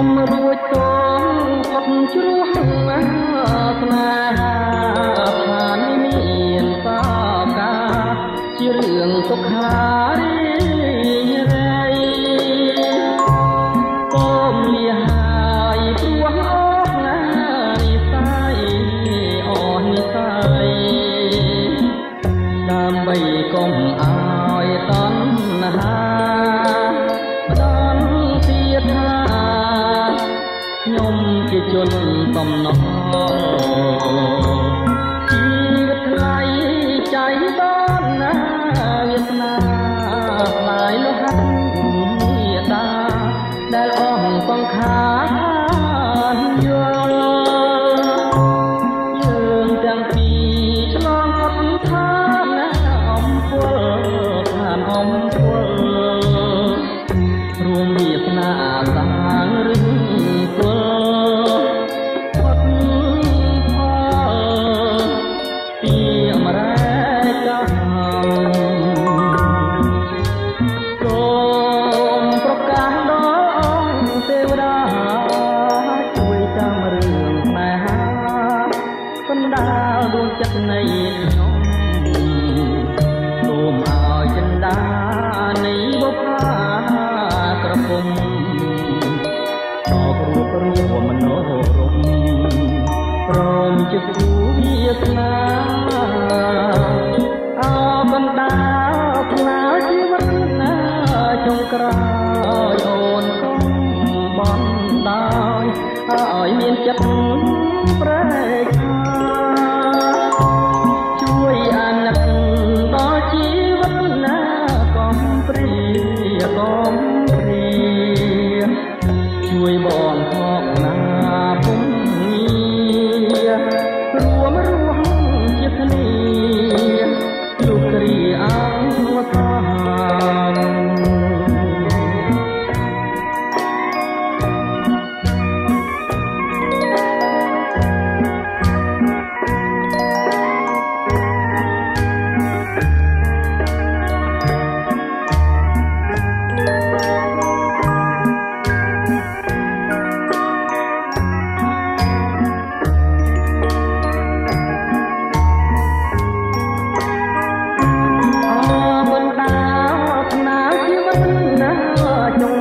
มរួចតងអត់ជ្រោះស្នេហាឋានមានសោកាជារឿងទុក្ខារីរៃកុំលៀហើយព្រោះអស់ណានិស័យអស់និស័យដើម្បីកុំឲ្យតណ្ហាខ្ញុំជាជនបំណងជីវិតថ្លៃใจបានណាវាសនាផ្លាយលោហៈមេតាដែលអស់សង្ខារយល់យើងទាំងពីរឆ្លងអត់ថាណាអំពលឋានអំពលរួមវាសនាសាងរឹងដួងចិត្តនៃខ្ញុំសូមឲ្យចិន្តានៃបុព្វាក្រពុំតបរួបរួមមនោរម្យព្រមជាគូវាសនាអបណ្ដាផ្លាជីវិតណាចុងក្រោយអូនកុំបន់ដោយឲ្យមានចិត្តប្រែកជួយបងផងណាពុំងាររួមរស់ជាគ្នាលោកគ្រាអង្គថា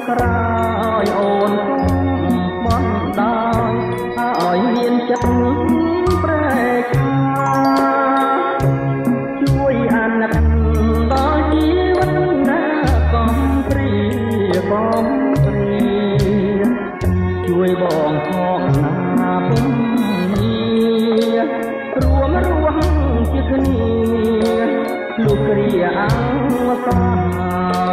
ក្រោយអូនបន់ដោយឲ្យមានចិត្តប្រែកជួយអាណិតដល់ជីវិតណាកំព្រាកំព្រាជួយបងផងណាពុំងាររួមរស់ជាគ្នាលោកគ្រាអង្គសា